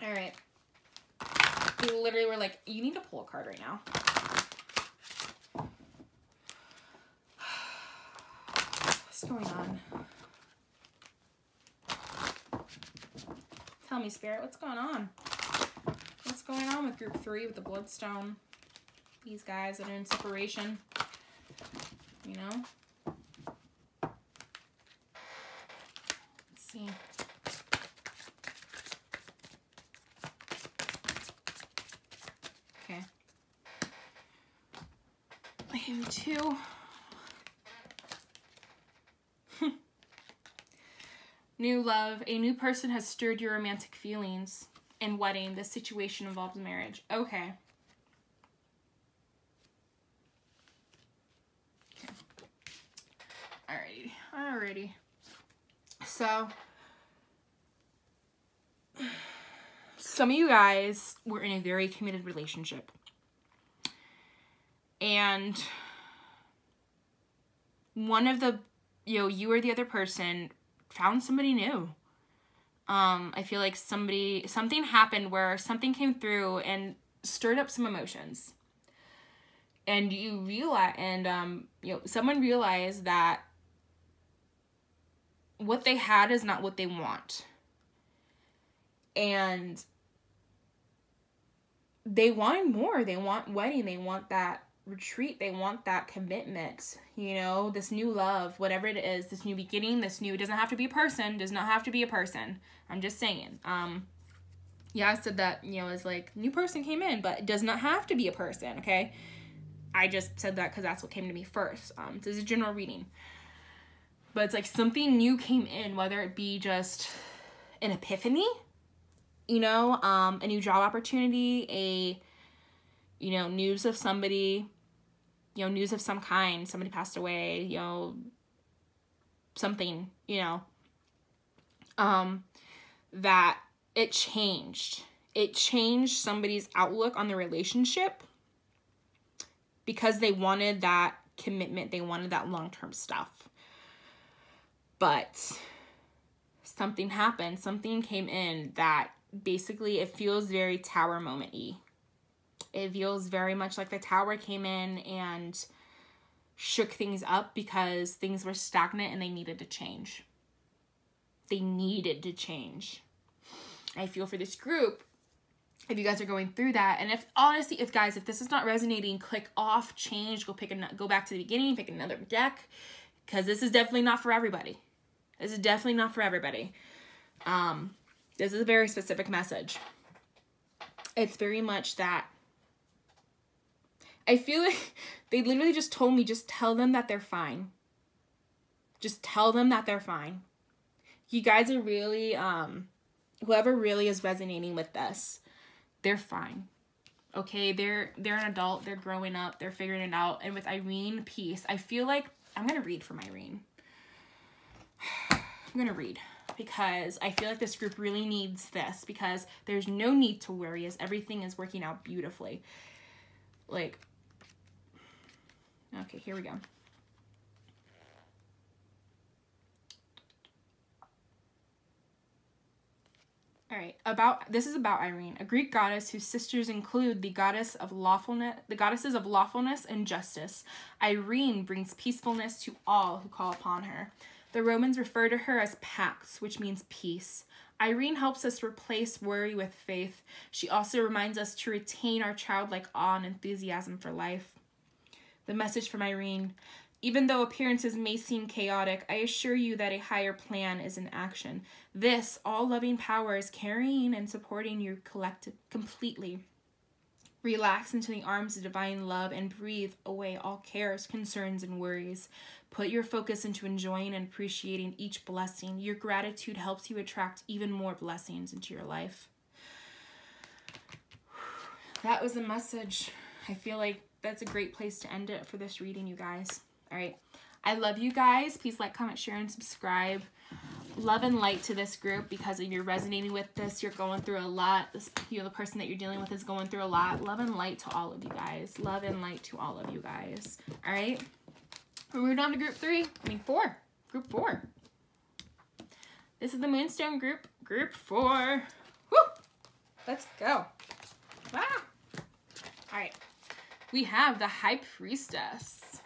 Alright. We literally were like, you need to pull a card right now. What's going on? Tell me, Spirit, what's going on? What's going on with group 3 with the Bloodstone? These guys that are in separation. You know? Let's see. Okay. I have 2. New love. A new person has stirred your romantic feelings. And wedding. This situation involves marriage. Okay. Alrighty. So, some of you guys were in a very committed relationship. And one of the, you or the other person found somebody new. I feel like something happened where something came through and stirred up some emotions. And you realize, and, someone realized that what they had is not what they want. And they want more. They want wedding. They want that retreat. They want that commitment, this new love, whatever it is, this new beginning, it doesn't have to be a person, does not have to be a person. I'm just saying. Yeah, I said that, it's like new person came in, but it does not have to be a person, okay? I just said that because that's what came to me first. This is a general reading. But it's like something new came in, whether it be just an epiphany, a new job opportunity, news of somebody, news of some kind, somebody passed away, something, that it changed. It changed somebody's outlook on the relationship because they wanted that commitment. They wanted that long-term stuff. But something happened. Something came in that basically it feels very Tower moment-y. It feels very much like the Tower came in and shook things up because things were stagnant and they needed to change. They needed to change. I feel for this group, if you guys are going through that, and if this is not resonating, click off, change, go back to the beginning, pick another deck, because this is definitely not for everybody. This is definitely not for everybody. This is a very specific message. It's very much that I feel like they literally just told me, just tell them that they're fine. Just tell them that they're fine. You guys are really, whoever really is resonating with this, they're fine. Okay, they're an adult, they're growing up, they're figuring it out. And with Irene, peace. I feel like, I'm going to read from Irene. I'm going to read because I feel like this group really needs this because there's no need to worry as everything is working out beautifully. Like, okay, here we go. All right, this is about Irene, a Greek goddess whose sisters include the goddesses of lawfulness and justice. Irene brings peacefulness to all who call upon her. The Romans refer to her as Pax, which means peace. Irene helps us replace worry with faith. She also reminds us to retain our childlike awe and enthusiasm for life. The message from Irene: even though appearances may seem chaotic, I assure you that a higher plan is in action. This all-loving power is carrying and supporting you completely. Relax into the arms of divine love and breathe away all cares, concerns, and worries. Put your focus into enjoying and appreciating each blessing. Your gratitude helps you attract even more blessings into your life. That was the message. I feel like that's a great place to end it for this reading, you guys. All right. I love you guys. Please like, comment, share, and subscribe. Love and light to this group because if you're resonating with this, you're going through a lot. The person that you're dealing with is going through a lot. Love and light to all of you guys. Love and light to all of you guys. All right. We're moving on to group 4. Group 4. This is the Moonstone group. Group 4. Woo! Let's go. Ah! All right. We have the High Priestess.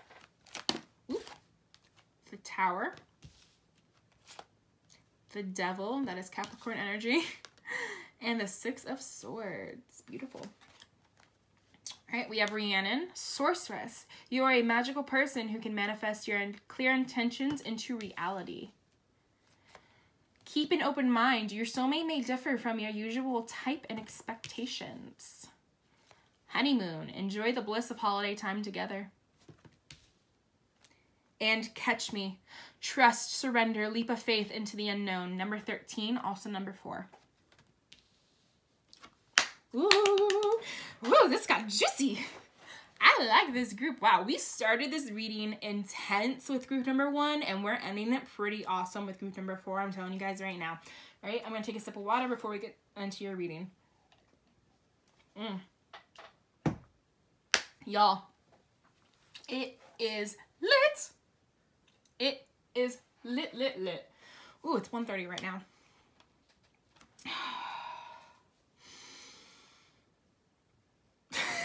Ooh. The Tower. The Devil, that is Capricorn energy. And the Six of Swords. Beautiful. All right, we have Rhiannon, Sorceress. You are a magical person who can manifest your clear intentions into reality. Keep an open mind. Your soulmate may differ from your usual type and expectations. Honeymoon. Enjoy the bliss of holiday time together. And Catch Me. Trust, surrender, leap of faith into the unknown. Number 13, also number 4. Ooh, woo, this got juicy. I like this group. Wow, we started this reading intense with group number 1, and we're ending it pretty awesome with group number 4. I'm telling you guys right now. All right, I'm going to take a sip of water before we get into your reading. Y'all, it is lit. It is lit, lit, lit. Ooh, it's 1:30 right now.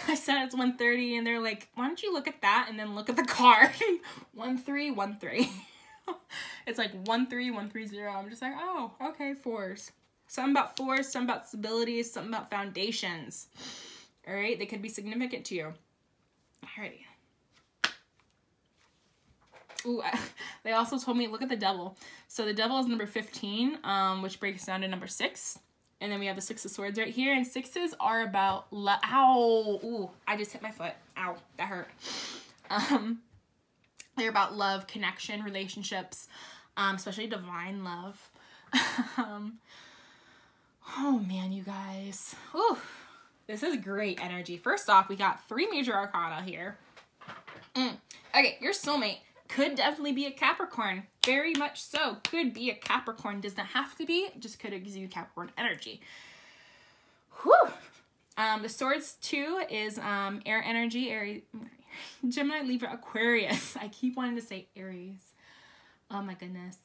I said it's 1:30 and they're like, why don't you look at that and then look at the card? 1313. It's like 13130. I'm just like, oh, okay, fours. Something about fours, something about stability, something about foundations. All right, they could be significant to you. Alrighty. Ooh, they also told me, look at the devil. So the devil is number 15, which breaks down to number 6. And then we have the 6 of swords right here. And 6s are about, ow, ooh, I just hit my foot. Ow, that hurt. They're about love, connection, relationships, especially divine love. Oh man, you guys. Ooh, this is great energy. First off, we got 3 major arcana here. Okay, your soulmate could definitely be a Capricorn. Very much so. Could be a Capricorn. Does not have to be. Just could exude Capricorn energy. Whew. The swords 2 is air energy. Aries, Gemini, Libra, Aquarius. I keep wanting to say Aries. Oh my goodness.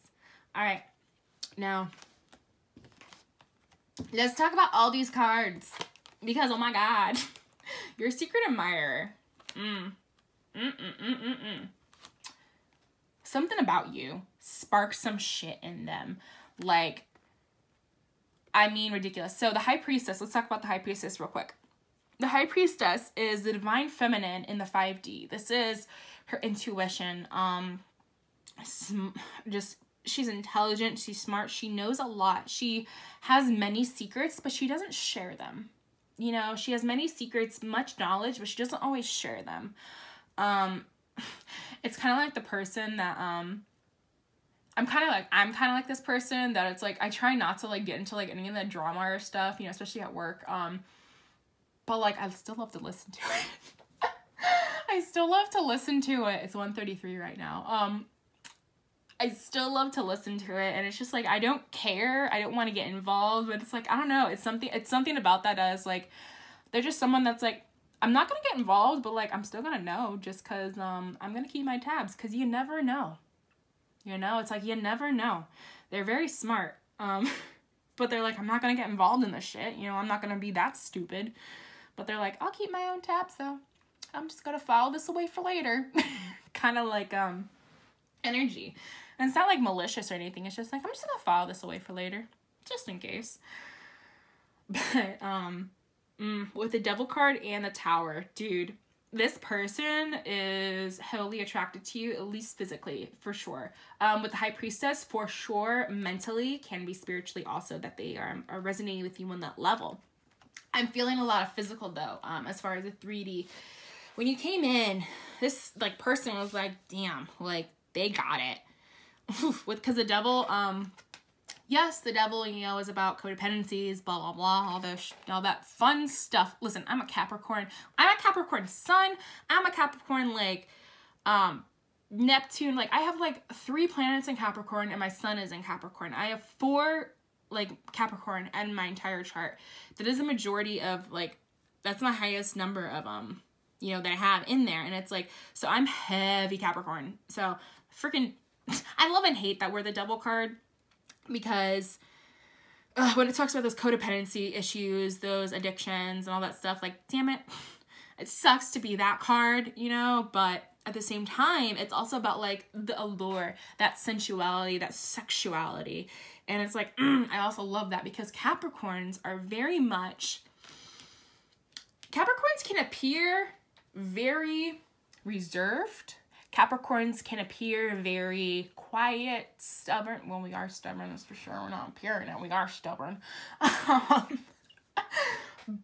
All right. Now, let's talk about all these cards. Because, oh my God. Your secret admirer. Something about you sparks some shit in them. Like, I mean, ridiculous. So the High Priestess, let's talk about the High Priestess real quick. The High Priestess is the divine feminine in the 5D. This is her intuition. She's intelligent, she's smart, she knows a lot. She has many secrets, but she doesn't share them. You know, she has many secrets, much knowledge, but she doesn't always share them. It's kind of like the person that, I'm kind of like this person that it's like, I try not to like get into like any of the drama or stuff, you know, especially at work. But like, I still love to listen to it. I still love to listen to it. It's 1:33 right now. I still love to listen to it, and it's just like, I don't care. I don't want to get involved, but it's like, I don't know. It's something about that is like, they're just someone that's like, I'm not going to get involved, but like, I'm still going to know just because I'm going to keep my tabs because you never know. You know, it's like, you never know. They're very smart. But they're like, I'm not going to get involved in this shit. You know, I'm not going to be that stupid. But they're like, I'll keep my own tabs though. I'm just going to file this away for later. Kind of like energy. And it's not like malicious or anything. It's just like, I'm just going to file this away for later. Just in case. But, with the Devil card and the Tower, dude, this person is heavily attracted to you, at least physically, for sure. With the High Priestess, for sure, mentally, can be spiritually also, that they are resonating with you on that level. I'm feeling a lot of physical, though, as far as the 3D. When you came in, this, like, person was like, damn, like, they got it. Because the Devil, yes, the Devil, you know, is about codependencies, blah, blah, blah, all that fun stuff. Listen, I'm a Capricorn. I'm a Capricorn sun. I'm a Capricorn, like, Neptune. Like, I have, like, 3 planets in Capricorn, and my sun is in Capricorn. I have 4, like, Capricorn in my entire chart. That is a majority of, like, that's my highest number of, you know, that I have in there. And it's, like, so I'm heavy Capricorn. So, freaking, I love and hate that we're the Devil card. Because when it talks about those codependency issues, those addictions and all that stuff, like, damn it, it sucks to be that card, you know, but at the same time, it's also about, like, the allure, that sensuality, that sexuality, and it's like, I also love that because Capricorns are very much, Capricorns can appear very reserved. Capricorns can appear very quiet, stubborn. Well, we are stubborn, that's for sure. We're not appearing it. We are stubborn.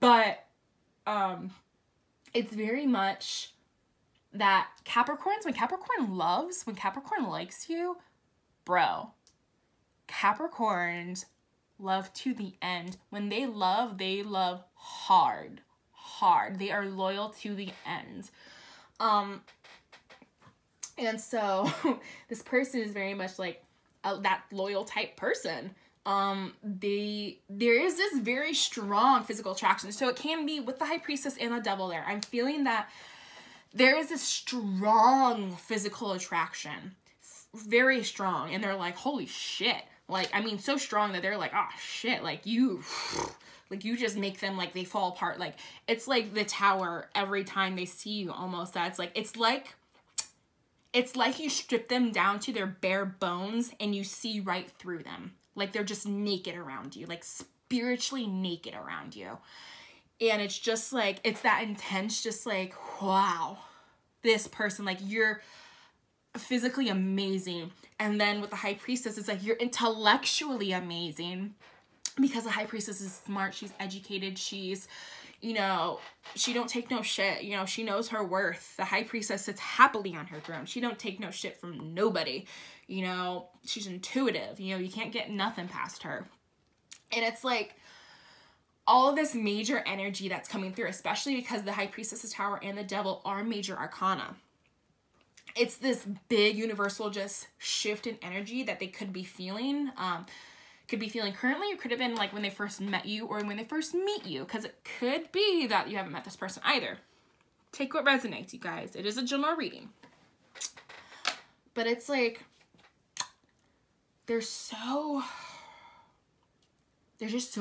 But it's very much that Capricorns, when Capricorn likes you, bro, Capricorns love to the end. When they love hard. They are loyal to the end. And so this person is very much like that loyal type person. there is this very strong physical attraction. So it can be with the High Priestess and the Devil there. I'm feeling that there is a strong physical attraction. Very strong. And they're like, holy shit. Like, I mean, so strong that they're like, oh shit, like you just make them, like, they fall apart. Like, it's like the Tower every time they see you almost. That's like, it's like you strip them down to their bare bones and you see right through them. Like, they're just naked around you, like spiritually naked around you. And it's just like, it's that intense, just like, wow, this person, like, you're physically amazing. And then with the High Priestess, it's like you're intellectually amazing, because the High Priestess is smart, she's educated, she's, you know, she don't take no shit, you know, she knows her worth. The High Priestess sits happily on her throne. She don't take no shit from nobody. You know, she's intuitive, you know, you can't get nothing past her. And it's like all of this major energy that's coming through, especially because the High Priestess's Tower and the Devil are major arcana. It's this big universal just shift in energy that they could be feeling. Currently, or could have been like when they first met you or when they first meet you, because it could be that you haven't met this person either. Take what resonates, you guys. It is a general reading. But it's like, they're just so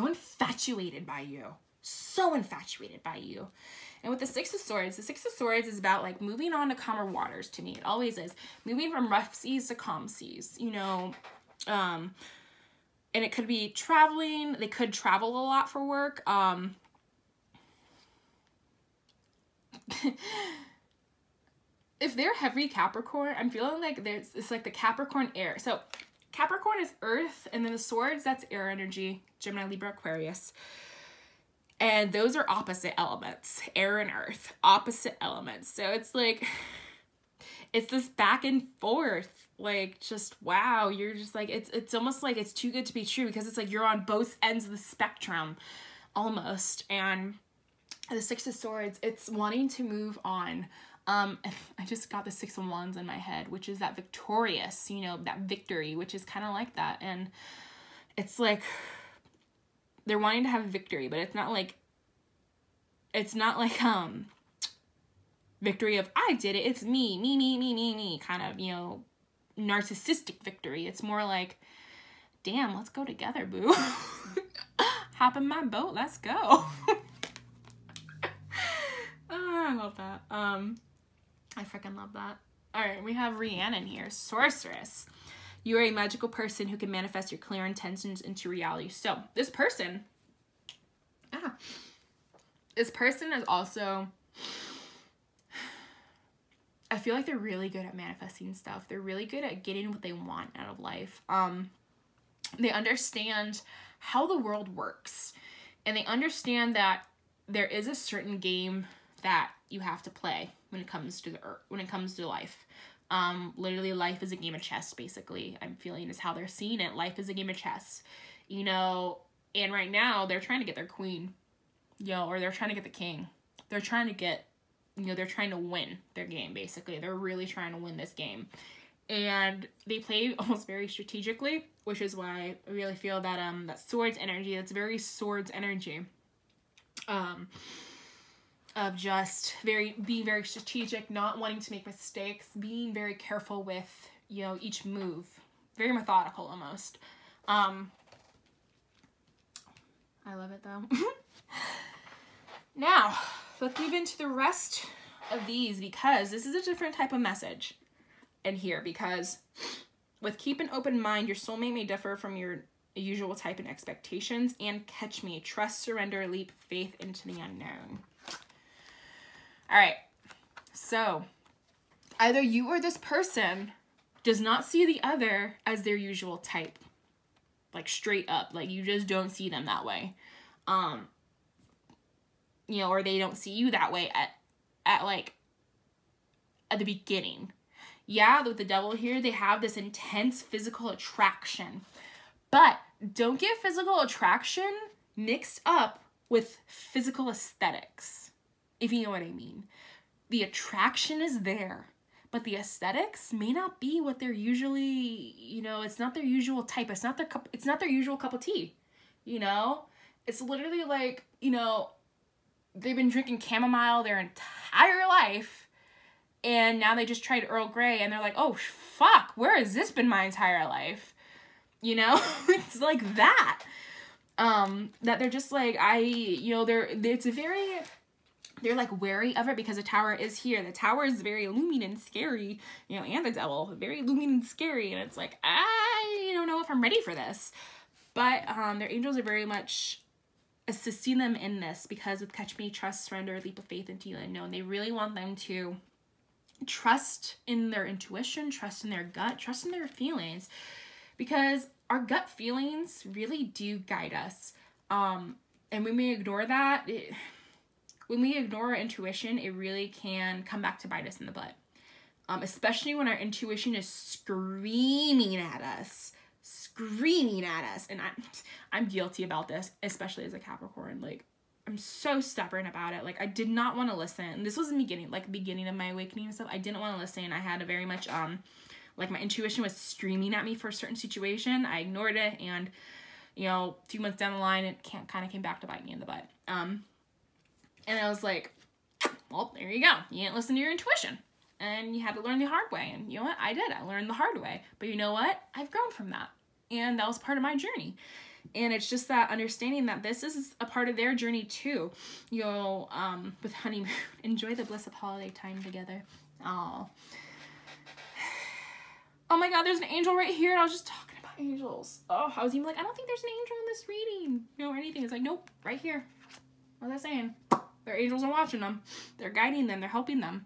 infatuated by you. So infatuated by you. And with the Six of Swords is about like moving on to calmer waters to me. It always is. Moving from rough seas to calm seas, you know. And it could be traveling. They could travel a lot for work. If they're heavy Capricorn, I'm feeling like it's like the Capricorn air. So Capricorn is earth, and then the swords, that's air energy. Gemini, Libra, Aquarius. And those are opposite elements. Air and earth. Opposite elements. So it's like, it's this back and forth. Like, just, wow. You're just like, it's almost like it's too good to be true, because it's like you're on both ends of the spectrum. Almost. And the Six of Swords, it's wanting to move on. I just got the Six of Wands in my head, which is that victorious, you know, that victory, which is kind of like that. And it's like, they're wanting to have victory, but it's not like victory of I did it, it's me, kind of, you know, narcissistic victory. It's more like, damn, let's go together, boo. Hop in my boat, let's go. I love that. I freaking love that. All right, we have Rhiannon here, Sorceress. You are a magical person who can manifest your clear intentions into reality. So this person is also, I feel like they're really good at manifesting stuff. They're really good at getting what they want out of life. They understand how the world works, and they understand that there is a certain game that you have to play when it comes to life. Literally, life is a game of chess, basically. I'm feeling is how they're seeing it. Life is a game of chess, you know. And right now, they're trying to get their queen, you know, or they're trying to get the king. They're trying to get, you know, they're trying to win their game, basically. They're really trying to win this game. And they play almost very strategically, which is why I really feel that that swords energy, that's very swords energy. Of just being very strategic, not wanting to make mistakes, being very careful with, you know, each move. Very methodical almost. I love it though. Now, let's move into the rest of these, because this is a different type of message in here, because with keep an open mind, your soulmate may differ from your usual type and expectations, and catch me, trust, surrender, leap, faith into the unknown. All right, so either you or this person does not see the other as their usual type, like straight up, like you just don't see them that way, you know, or they don't see you that way at the beginning. Yeah, with the Devil here, they have this intense physical attraction, but don't get physical attraction mixed up with physical aesthetics. If you know what I mean. The attraction is there, but the aesthetics may not be what they're usually, you know, it's not their usual type. It's not their usual cup of tea, you know? It's literally like, you know, they've been drinking chamomile their entire life, and now they just tried Earl Grey, and they're like, oh, fuck, where has this been my entire life? You know? It's like that. That they're just like, you know, they're like wary of it because the tower is here. The tower is very looming and scary, you know, and the devil, very looming and scary. And it's like, I don't know if I'm ready for this. But their angels are very much assisting them in this because with Catch Me, Trust, Surrender, Leap of Faith, and Heal and Know, they really want them to trust in their intuition, trust in their gut, trust in their feelings, because our gut feelings really do guide us. And when we ignore that, when we ignore our intuition, it really can come back to bite us in the butt. Especially when our intuition is screaming at us. And I'm guilty about this, especially as a Capricorn. Like, I'm so stubborn about it. Like, I did not want to listen. This was the beginning of my awakening and stuff. I didn't want to listen. I had a very much, like, my intuition was screaming at me for a certain situation. I ignored it, and, you know, a few months down the line, it kind of came back to bite me in the butt. And I was like, well, there you go. You didn't listen to your intuition, and you had to learn the hard way. And you know what? I did. I learned the hard way. But you know what? I've grown from that, and that was part of my journey. And it's just that understanding that this is a part of their journey too. You know, with honeymoon, enjoy the bliss of holiday time together. Oh my God, there's an angel right here. And I was just talking about angels. Oh, I was even like, I don't think there's an angel in this reading, you know, or anything. It's like, nope, right here. What was I saying? Their angels are watching them. They're guiding them. They're helping them.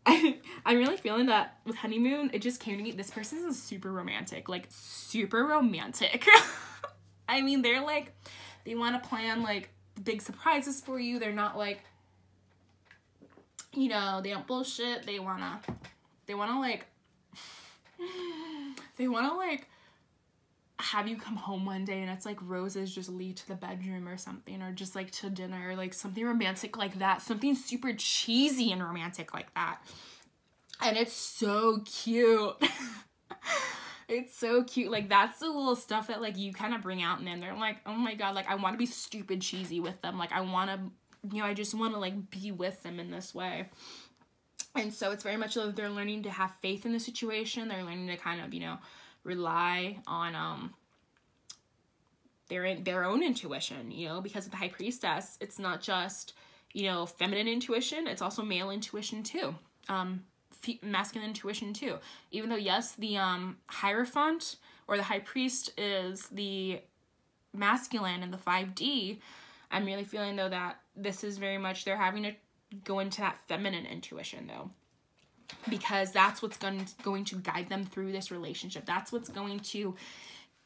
I'm really feeling that with honeymoon, it just came to me. This person is super romantic, like super romantic. I mean, they're like, they want to plan like big surprises for you. They're not like, you know, they don't bullshit. They want to like have you come home one day and it's like roses just lead to the bedroom or something, or just like to dinner, like something romantic like that, something super cheesy and romantic like that. And it's so cute. It's so cute. Like, that's the little stuff that like you kind of bring out, and then they're like, oh my God, like I want to be stupid cheesy with them. Like I want to, you know, I just want to like be with them in this way. And so it's very much like they're learning to have faith in the situation. They're learning to kind of, you know, rely on their own intuition, you know, because with the High Priestess, it's not just, you know, feminine intuition, it's also male intuition too. Masculine intuition too. Even though, yes, the Hierophant or the High Priest is the masculine in the 5D, I'm really feeling though that this is very much, they're having to go into that feminine intuition though, because that's what's going to guide them through this relationship. That's what's going to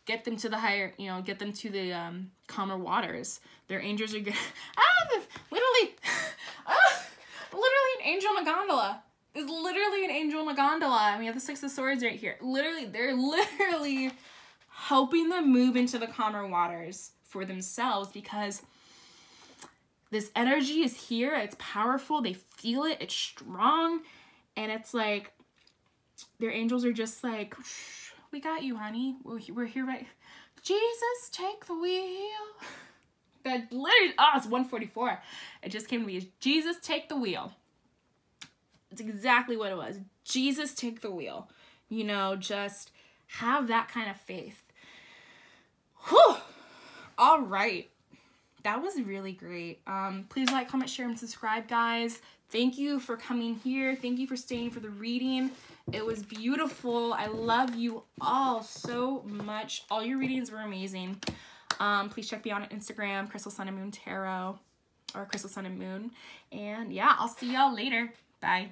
get them to the higher, you know, get them to the calmer waters. Their angels are good. Literally an angel in a gondola. Is literally an angel in a gondola. And we have the Six of Swords right here. Literally, they're literally helping them move into the calmer waters for themselves, because this energy is here. It's powerful. They feel it. It's strong. And it's like, their angels are just like, we got you, honey. We're here, right? Jesus, take the wheel. That literally, it's 144. It just came to me. Jesus, take the wheel. It's exactly what it was. Jesus, take the wheel. You know, just have that kind of faith. Whew. All right. That was really great. Please like, comment, share, and subscribe, guys. Thank you for coming here. Thank you for staying for the reading. It was beautiful. I love you all so much. All your readings were amazing. Please check me out on Instagram, Crystal Sun and Moon Tarot, or Crystal Sun and Moon. And yeah, I'll see y'all later. Bye.